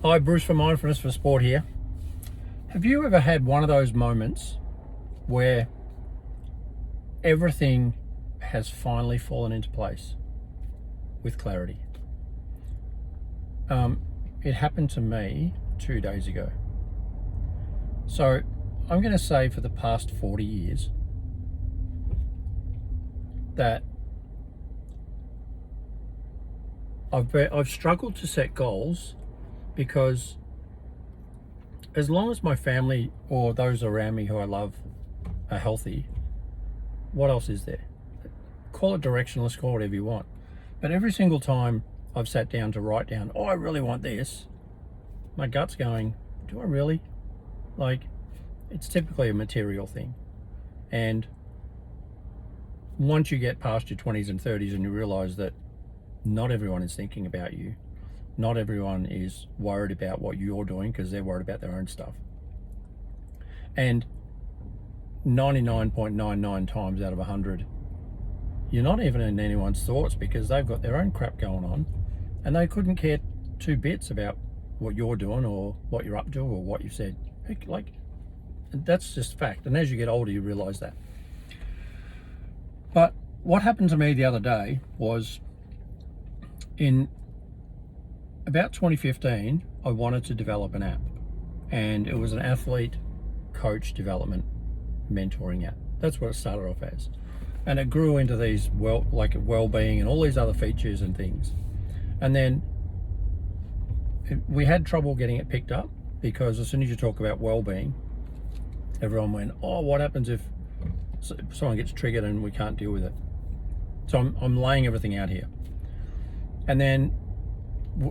Hi, Bruce from Mindfulness for Sport here. Have you ever had one of those moments where everything has finally fallen into place with clarity? It happened to me 2 days ago. So I'm going to say for the past 40 years that I've struggled to set goals, because as long as my family or those around me who I love are healthy, what else is there? Call it directionless, call it whatever you want. But every single time I've sat down to write down, I really want this, my gut's going, do I really? Like, it's typically a material thing. And once you get past your 20s and 30s and you realize that not everyone is thinking about you, not everyone is worried about what you're doing because they're worried about their own stuff. And 99.99 times out of 100, you're not even in anyone's thoughts because they've got their own crap going on and they couldn't care two bits about what you're doing or what you're up to or what you've said. Like, that's just fact. And as you get older, you realize that. But what happened to me the other day was, in about 2015, I wanted to develop an app, and it was an athlete coach development mentoring app. That's what it started off as. And it grew into these well-being and all these other features and things. And then we had trouble getting it picked up, because as soon as you talk about well-being, everyone went, oh, what happens if someone gets triggered and we can't deal with it? So I'm laying everything out here. And then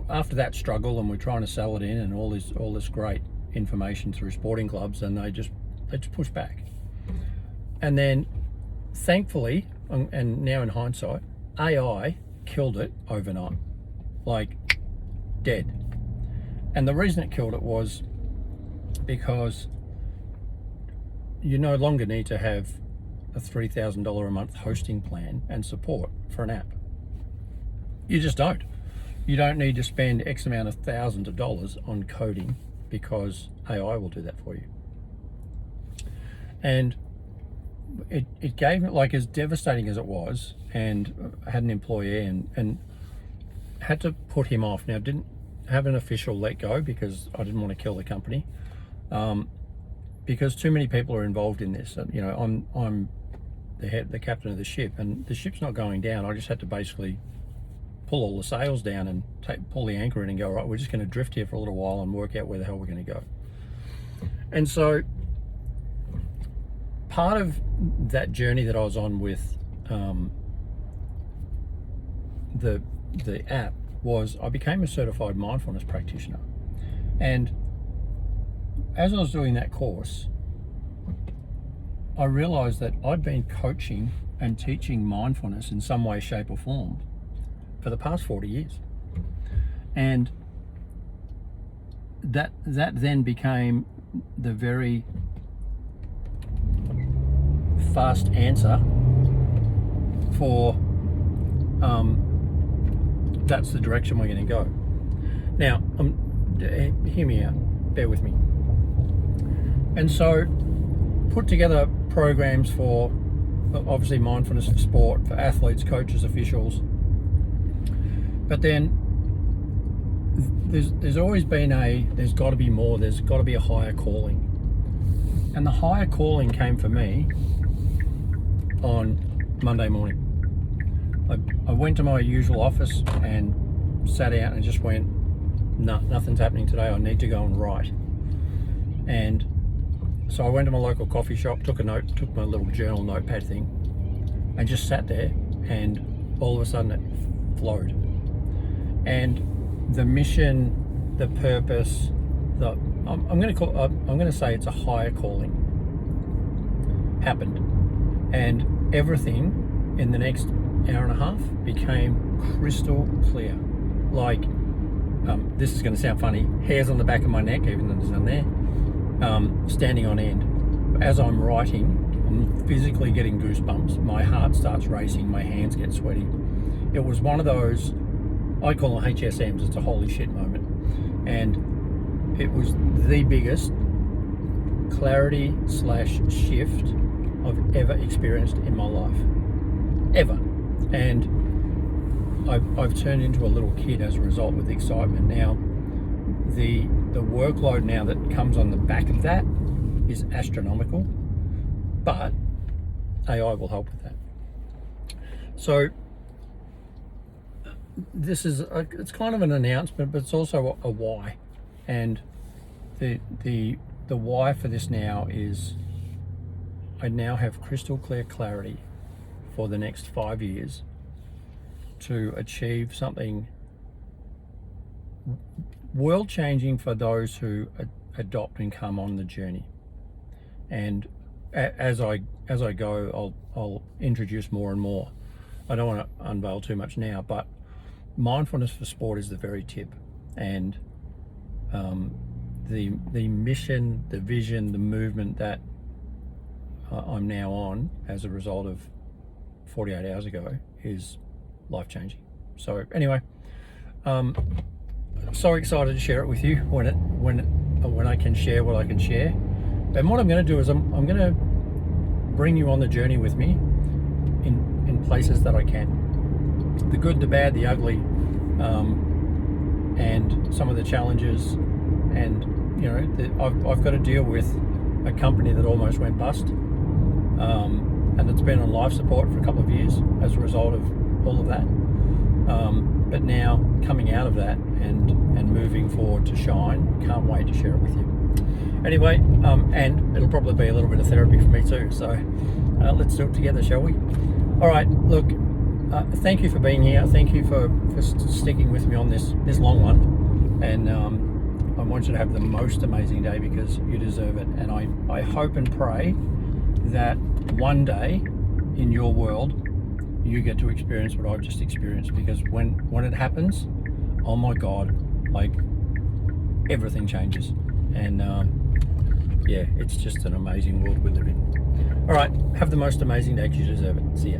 after that struggle, and we're trying to sell it in and all this great information through sporting clubs, and they just push back. And then thankfully, and now in hindsight, AI killed it overnight, like dead. And the reason it killed it was because you no longer need to have a $3,000 a month hosting plan and support for an app. You just don't. You don't need to spend X amount of thousands of dollars on coding, because AI will do that for you. And it gave me, like, as devastating as it was, and I had an employee and had to put him off. Now, didn't have an official let go because I didn't want to kill the company, because too many people are involved in this. You know, I'm the captain of the ship, and the ship's not going down. I just had to basically pull all the sails down and pull the anchor in and go, right, we're just going to drift here for a little while and work out where the hell we're going to go. And so part of that journey that I was on with the app was I became a certified mindfulness practitioner. And as I was doing that course, I realized that I'd been coaching and teaching mindfulness in some way, shape or form for the past 40 years. And that then became the very fast answer for that's the direction we're going to go. Now, hear me out, bear with me. And so put together programs for, obviously, mindfulness for sport, for athletes, coaches, officials. But then there's always been there's got to be more, there's got to be a higher calling. And the higher calling came for me on Monday morning. I went to my usual office and sat out and just went, no, nothing's happening today, I need to go and write. And so I went to my local coffee shop, took my little journal notepad thing, and just sat there, and all of a sudden it flowed. And the mission, the purpose, I'm going to say it's a higher calling, happened. And everything in the next hour and a half became crystal clear. Like, this is going to sound funny, hairs on the back of my neck, even though there's none there, standing on end. As I'm writing, I'm physically getting goosebumps. My heart starts racing, my hands get sweaty. It was one of those, I call them HSMs, it's a holy shit moment. And it was the biggest clarity slash shift I've ever experienced in my life, ever. And I've turned into a little kid as a result with excitement. Now, the workload now that comes on the back of that is astronomical, but AI will help with that. So this is it's kind of an announcement, but it's also a why. And the why for this now is I now have crystal clear clarity for the next 5 years to achieve something world changing for those who adopt and come on the journey. And as I go, I'll introduce more and more. I don't want to unveil too much now, but mindfulness for sport is the very tip. And the mission, the vision, the movement that I'm now on as a result of 48 hours ago is life-changing. So anyway, so excited to share it with you when I can share what I can share. And what I'm going to do is I'm going to bring you on the journey with me in places that I can. The good, the bad, the ugly, and some of the challenges. And you know, I've got to deal with a company that almost went bust, and it's been on life support for a couple of years as a result of all of that. But now coming out of that and moving forward to shine, can't wait to share it with you. Anyway, and it'll probably be a little bit of therapy for me too. So let's do it together, shall we? All right. Look, thank you for being here. Thank you for sticking with me on this long one. And I want you to have the most amazing day because you deserve it. And I hope and pray that one day in your world you get to experience what I've just experienced, because when it happens, oh my God, like everything changes. And yeah, it's just an amazing world we live in. All right, have the most amazing day because you deserve it. See ya.